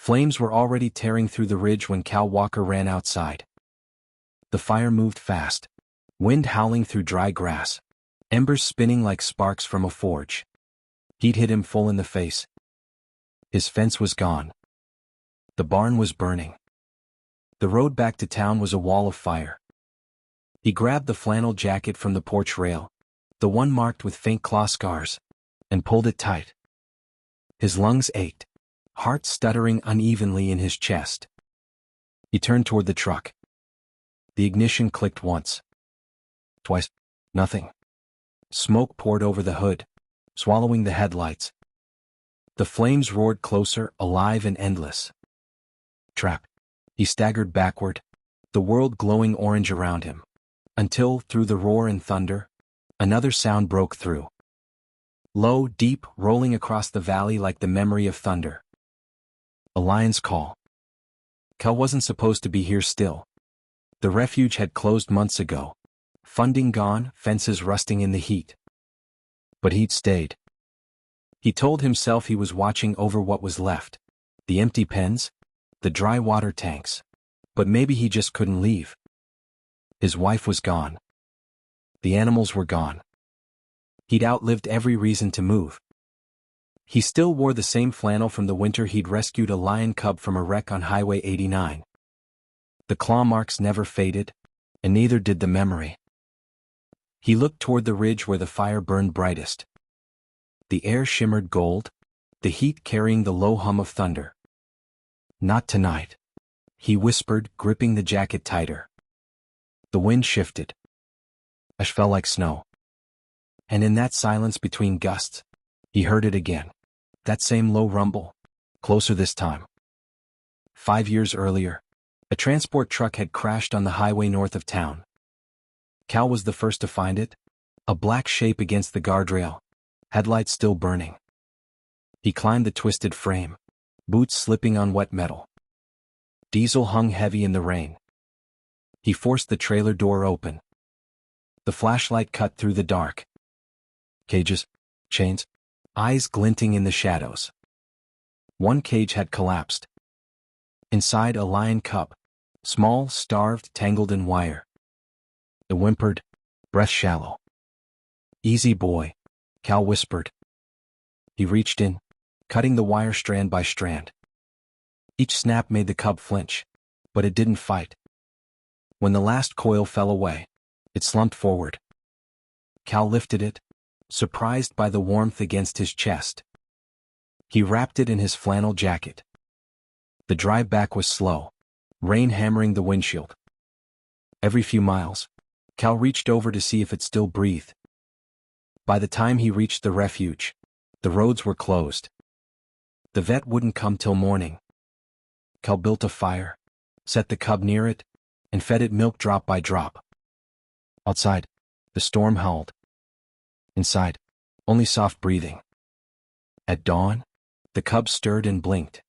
Flames were already tearing through the ridge when Cal Walker ran outside. The fire moved fast, wind howling through dry grass, embers spinning like sparks from a forge. Heat hit him full in the face. His fence was gone. The barn was burning. The road back to town was a wall of fire. He grabbed the flannel jacket from the porch rail, the one marked with faint claw scars, and pulled it tight. His lungs ached, heart stuttering unevenly in his chest. He turned toward the truck. The ignition clicked once. Twice. Nothing. Smoke poured over the hood, swallowing the headlights. The flames roared closer, alive and endless. Trap. He staggered backward, the world glowing orange around him, until, through the roar and thunder, another sound broke through. Low, deep, rolling across the valley like the memory of thunder. A lion's call. Cal wasn't supposed to be here still. The refuge had closed months ago. Funding gone, fences rusting in the heat. But he'd stayed. He told himself he was watching over what was left. The empty pens, the dry water tanks. But maybe he just couldn't leave. His wife was gone. The animals were gone. He'd outlived every reason to move. He still wore the same flannel from the winter he'd rescued a lion cub from a wreck on Highway 89. The claw marks never faded, and neither did the memory. He looked toward the ridge where the fire burned brightest. The air shimmered gold, the heat carrying the low hum of thunder. Not tonight, he whispered, gripping the jacket tighter. The wind shifted. Ash fell like snow. And in that silence between gusts, he heard it again. That same low rumble, closer this time. 5 years earlier, a transport truck had crashed on the highway north of town. Cal was the first to find it, a black shape against the guardrail, headlights still burning. He climbed the twisted frame, boots slipping on wet metal. Diesel hung heavy in the rain. He forced the trailer door open. The flashlight cut through the dark. Cages, chains, eyes glinting in the shadows. One cage had collapsed. Inside, a lion cub, small, starved, tangled in wire. It whimpered, breath shallow. "Easy, boy," Cal whispered. He reached in, cutting the wire strand by strand. Each snap made the cub flinch, but it didn't fight. When the last coil fell away, it slumped forward. Cal lifted it, surprised by the warmth against his chest. He wrapped it in his flannel jacket. The drive back was slow, rain hammering the windshield. Every few miles, Cal reached over to see if it still breathed. By the time he reached the refuge, the roads were closed. The vet wouldn't come till morning. Cal built a fire, set the cub near it, and fed it milk drop by drop. Outside, the storm howled. Inside, only soft breathing. At dawn, the cub stirred and blinked.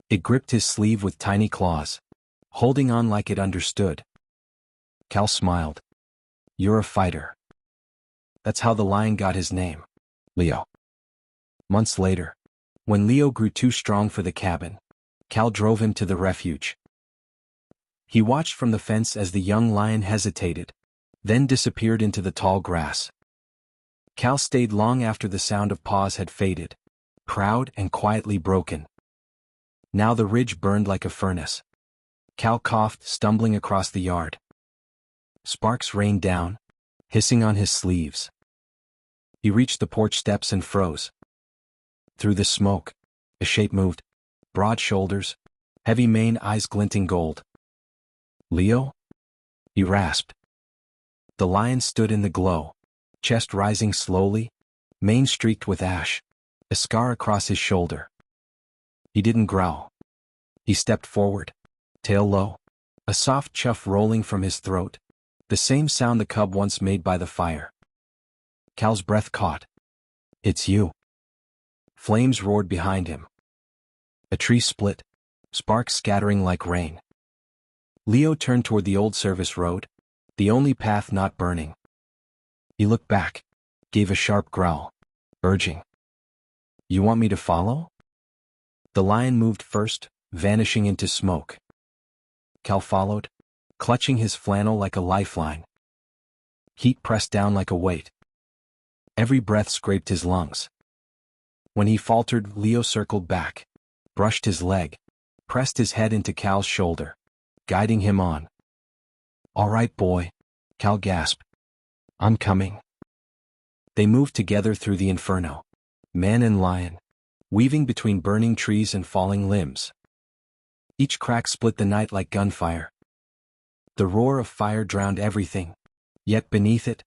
It gripped his sleeve with tiny claws, holding on like it understood. Cal smiled. "You're a fighter." That's how the lion got his name, Leo. Months later, when Leo grew too strong for the cabin, Cal drove him to the refuge. He watched from the fence as the young lion hesitated, then disappeared into the tall grass. Cal stayed long after the sound of paws had faded, proud and quietly broken. Now the ridge burned like a furnace. Cal coughed, stumbling across the yard. Sparks rained down, hissing on his sleeves. He reached the porch steps and froze. Through the smoke, a shape moved, broad shoulders, heavy mane, eyes glinting gold. "Leo?" he rasped. The lion stood in the glow, chest rising slowly, mane streaked with ash, a scar across his shoulder. He didn't growl. He stepped forward, tail low, a soft chuff rolling from his throat, the same sound the cub once made by the fire. Cal's breath caught. "It's you." Flames roared behind him. A tree split, sparks scattering like rain. Leo turned toward the old service road, the only path not burning. He looked back, gave a sharp growl, urging, "You want me to follow?" The lion moved first, vanishing into smoke. Cal followed, clutching his flannel like a lifeline. Heat pressed down like a weight. Every breath scraped his lungs. When he faltered, Leo circled back, brushed his leg, pressed his head into Cal's shoulder, guiding him on. "All right, boy," Cal gasped. "I'm coming." They moved together through the inferno, man and lion, weaving between burning trees and falling limbs. Each crack split the night like gunfire. The roar of fire drowned everything, yet beneath it,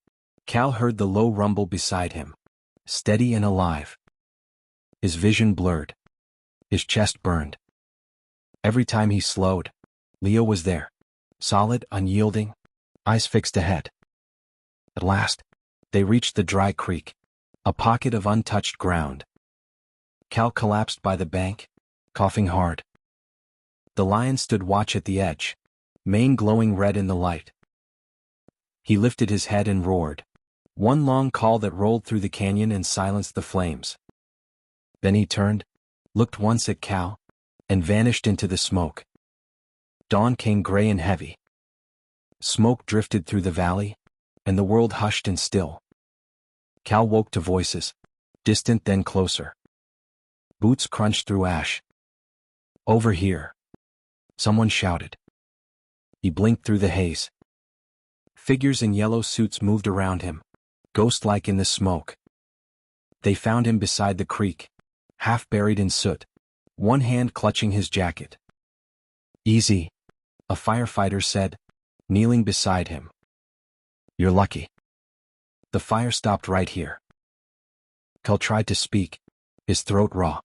Cal heard the low rumble beside him, steady and alive. His vision blurred. His chest burned. Every time he slowed, Leo was there, solid, unyielding, eyes fixed ahead. At last, they reached the dry creek, a pocket of untouched ground. Cal collapsed by the bank, coughing hard. The lion stood watch at the edge, mane glowing red in the light. He lifted his head and roared, one long call that rolled through the canyon and silenced the flames. Then he turned, looked once at Cal, and vanished into the smoke. Dawn came gray and heavy. Smoke drifted through the valley, and the world hushed and still. Cal woke to voices, distant then closer. Boots crunched through ash. "Over here," someone shouted. He blinked through the haze. Figures in yellow suits moved around him, ghost-like in the smoke. They found him beside the creek, half buried in soot, one hand clutching his jacket. "Easy," a firefighter said, kneeling beside him. "You're lucky." The fire stopped right here. Cal tried to speak, his throat raw.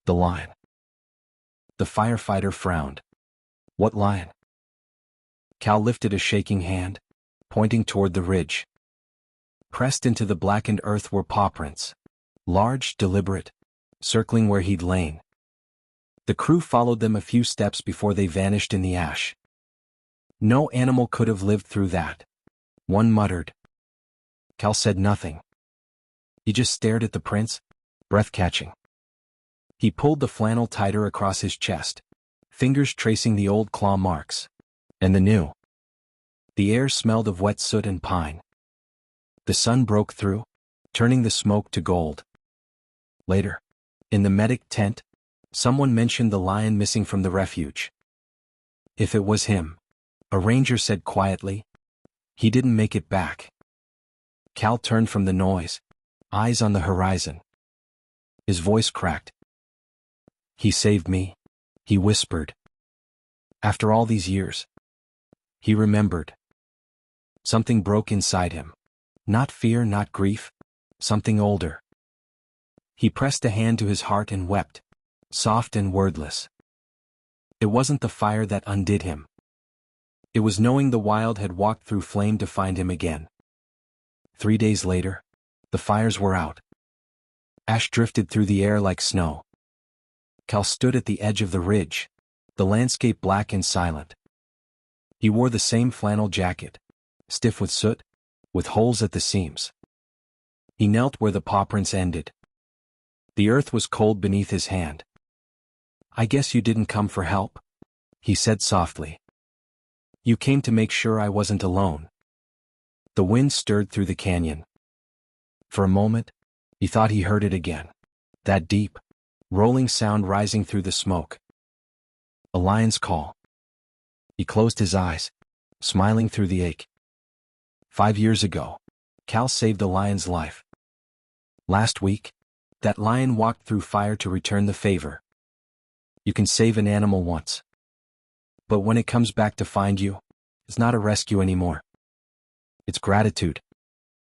"The lion." The firefighter frowned. "What lion?" Cal lifted a shaking hand, pointing toward the ridge. Pressed into the blackened earth were paw prints, large, deliberate, circling where he'd lain. The crew followed them a few steps before they vanished in the ash. "No animal could have lived through that," one muttered. Cal said nothing. He just stared at the prints, breath-catching. He pulled the flannel tighter across his chest, fingers tracing the old claw marks. And the new. The air smelled of wet soot and pine. The sun broke through, turning the smoke to gold. Later, in the medic tent, someone mentioned the lion missing from the refuge. "If it was him," a ranger said quietly, "he didn't make it back." Cal turned from the noise, eyes on the horizon. His voice cracked. "He saved me," he whispered. After all these years. He remembered. Something broke inside him. Not fear, not grief, something older. He pressed a hand to his heart and wept, soft and wordless. It wasn't the fire that undid him. It was knowing the wild had walked through flame to find him again. 3 days later, the fires were out. Ash drifted through the air like snow. Cal stood at the edge of the ridge, the landscape black and silent. He wore the same flannel jacket, stiff with soot, with holes at the seams. He knelt where the paw prints ended. The earth was cold beneath his hand. "I guess you didn't come for help," he said softly. "You came to make sure I wasn't alone." The wind stirred through the canyon. For a moment, he thought he heard it again, that deep, rolling sound rising through the smoke. A lion's call. He closed his eyes, smiling through the ache. 5 years ago, Cal saved a lion's life. Last week, that lion walked through fire to return the favor. You can save an animal once. But when it comes back to find you, it's not a rescue anymore. It's gratitude.